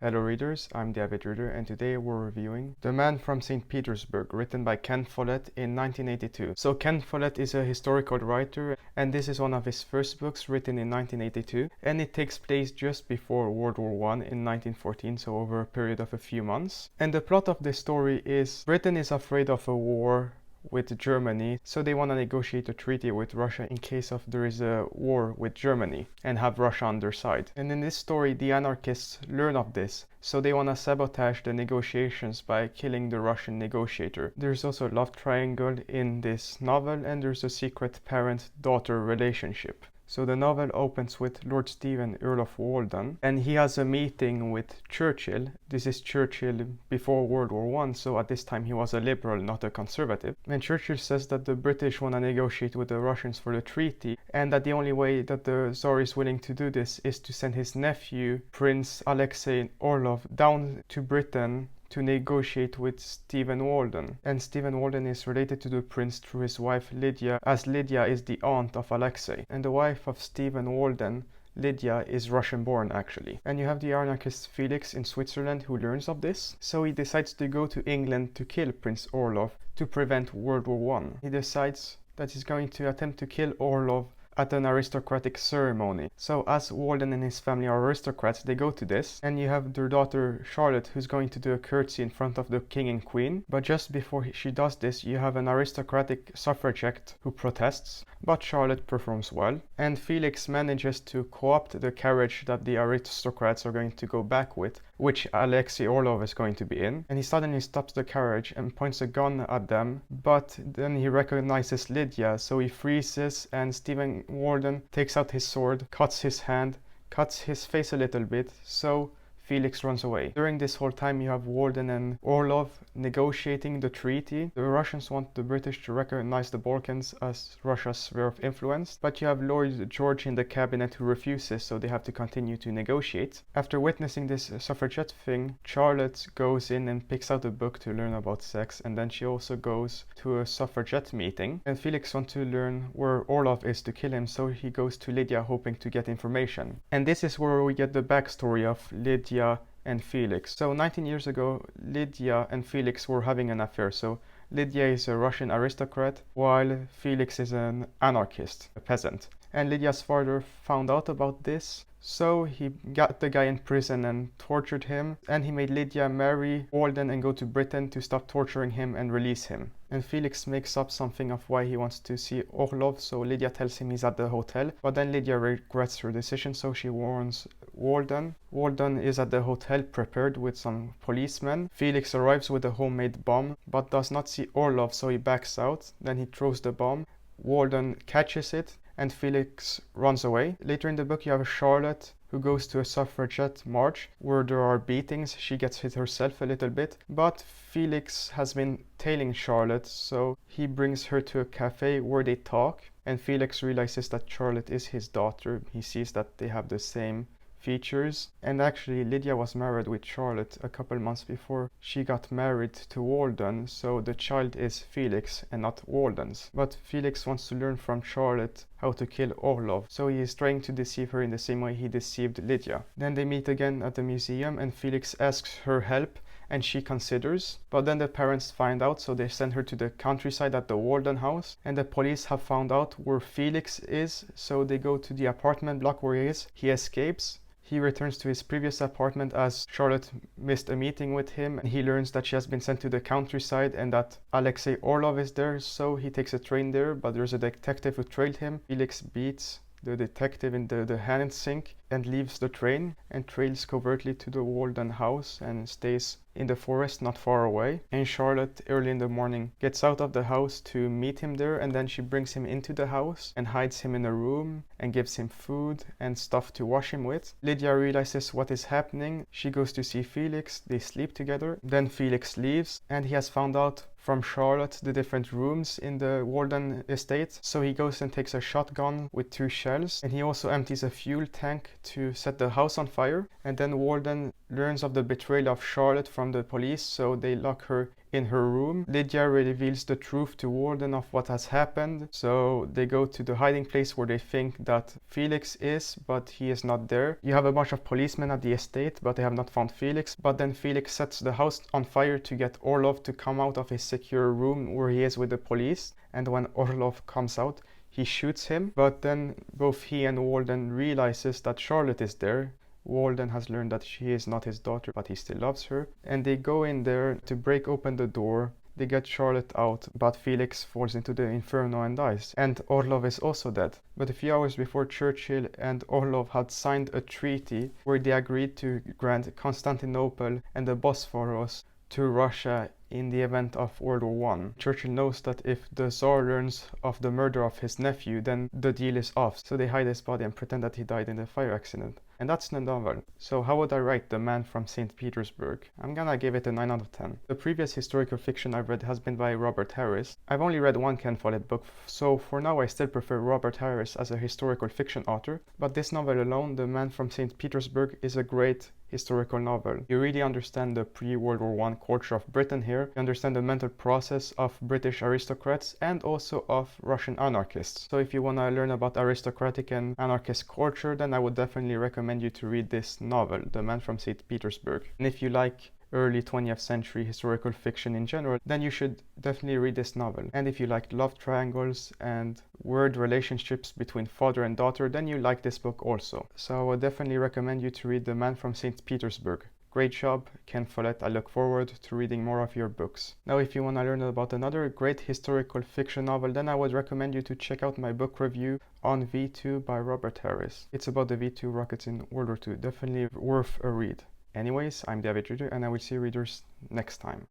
Hello readers, I'm the Avid Reader, and today we're reviewing The Man from St. Petersburg, written by Ken Follett in 1982. So Ken Follett is a historical writer, and this is one of his first books written in 1982, and it takes place just before World War I in 1914, so over a period of a few months. And the plot of this story is Britain is afraid of a war with Germany, so they want to negotiate a treaty with Russia in case of there is a war with Germany and have Russia on their side. And in this story the anarchists learn of this, so they want to sabotage the negotiations by killing the Russian negotiator. There's also a love triangle in this novel, and there's a secret parent-daughter relationship. So the novel opens with Lord Stephen, Earl of Walden, and he has a meeting with Churchill. This is Churchill before World War I, so at this time he was a liberal, not a conservative. And Churchill says that the British want to negotiate with the Russians for the treaty, and that the only way that the Tsar is willing to do this is to send his nephew, Prince Alexei Orlov, down to Britain to negotiate with Stephen Walden. And Stephen Walden is related to the prince through his wife Lydia, as Lydia is the aunt of Alexei. And the wife of Stephen Walden, Lydia, is Russian born actually. And you have the anarchist Felix in Switzerland who learns of this, so he decides to go to England to kill Prince Orlov to prevent World War I. He decides that he's going to attempt to kill Orlov at an aristocratic ceremony. So as Walden and his family are aristocrats, they go to this, and you have their daughter Charlotte who's going to do a curtsy in front of the king and queen. But just before she does this, you have an aristocratic suffragette who protests, but Charlotte performs well, and Felix manages to co-opt the carriage that the aristocrats are going to go back with, which Alexei Orlov is going to be in, and he suddenly stops the carriage and points a gun at them, but then he recognizes Lydia, so he freezes, and Stephen Walden takes out his sword, cuts his hand, cuts his face a little bit, so Felix runs away. During this whole time you have Walden and Orlov negotiating the treaty. The Russians want the British to recognize the Balkans as Russia's sphere of influence, but you have Lloyd George in the cabinet who refuses, so they have to continue to negotiate. After witnessing this suffragette thing, Charlotte goes in and picks out a book to learn about sex, and then she also goes to a suffragette meeting. And Felix wants to learn where Orlov is to kill him, so he goes to Lydia hoping to get information. And this is where we get the backstory of Lydia and Felix. So 19 years ago, Lydia and Felix were having an affair. So Lydia is a Russian aristocrat, while Felix is an anarchist, a peasant. And Lydia's father found out about this, so he got the guy in prison and tortured him, and he made Lydia marry Walden and go to Britain to stop torturing him and release him. And Felix makes up something of why he wants to see Orlov, so Lydia tells him he's at the hotel, but then Lydia regrets her decision, so she warns Walden. Walden is at the hotel prepared with some policemen. Felix arrives with a homemade bomb, but does not see Orlov, so he backs out. Then he throws the bomb. Walden catches it, and Felix runs away. Later in the book you have Charlotte who goes to a suffragette march where there are beatings. She gets hit herself a little bit, but Felix has been tailing Charlotte, so he brings her to a cafe where they talk, and Felix realizes that Charlotte is his daughter. He sees that they have the same features, and actually Lydia was married with Charlotte a couple months before she got married to Walden, so the child is Felix and not Walden's. But Felix wants to learn from Charlotte how to kill Orlov, so he is trying to deceive her in the same way he deceived Lydia. Then they meet again at the museum, and Felix asks her help, and she considers, but then the parents find out, so they send her to the countryside at the Walden house, and the police have found out where Felix is, so they go to the apartment block where he is. He escapes. He returns to his previous apartment as Charlotte missed a meeting with him, and he learns that she has been sent to the countryside and that Alexei Orlov is there, so he takes a train there, but there's a detective who trailed him. Felix beats the detective in the hand sink and leaves the train and trails covertly to the Walden house and stays in the forest not far away. And Charlotte early in the morning gets out of the house to meet him there, and then she brings him into the house and hides him in a room and gives him food and stuff to wash him with. Lydia realizes what is happening. She goes to see Felix. They sleep together. Then Felix leaves, and he has found out from Charlotte the different rooms in the Walden estate, so he goes and takes a shotgun with 2 shells, and he also empties a fuel tank to set the house on fire, and then Walden learns of the betrayal of Charlotte from the police, so they lock her in her room. Lydia reveals the truth to Walden of what has happened, so they go to the hiding place where they think that Felix is, but he is not there. You have a bunch of policemen at the estate, but they have not found Felix. But then Felix sets the house on fire to get Orlov to come out of his secure room where he is with the police, and when Orlov comes out, he shoots him. But then both he and Walden realizes that Charlotte is there. Walden has learned that she is not his daughter, but he still loves her. And they go in there to break open the door. They get Charlotte out, but Felix falls into the inferno and dies. And Orlov is also dead. But a few hours before, Churchill and Orlov had signed a treaty where they agreed to grant Constantinople and the Bosphorus to Russia in the event of World War I. Churchill knows that if the Tsar learns of the murder of his nephew, then the deal is off. So they hide his body and pretend that he died in the fire accident. And that's the novel. So how would I rate The Man from St. Petersburg? I'm gonna give it a 9 out of 10. The previous historical fiction I've read has been by Robert Harris. I've only read one Ken Follett book, so for now I still prefer Robert Harris as a historical fiction author, but this novel alone, The Man from St. Petersburg, is a great historical novel. You really understand the pre-World War I culture of Britain here, you understand the mental process of British aristocrats and also of Russian anarchists. So if you want to learn about aristocratic and anarchist culture, then I would definitely recommend you to read this novel, The Man from St. Petersburg. And if you like early 20th century historical fiction in general, then you should definitely read this novel. And if you like love triangles and weird relationships between father and daughter, then you like this book also. So I would definitely recommend you to read The Man from St. Petersburg. Great job, Ken Follett. I look forward to reading more of your books. Now, if you want to learn about another great historical fiction novel, then I would recommend you to check out my book review on V2 by Robert Harris. It's about the V2 rockets in World War II. Definitely worth a read. Anyways, I'm WW1 and I will see you readers next time.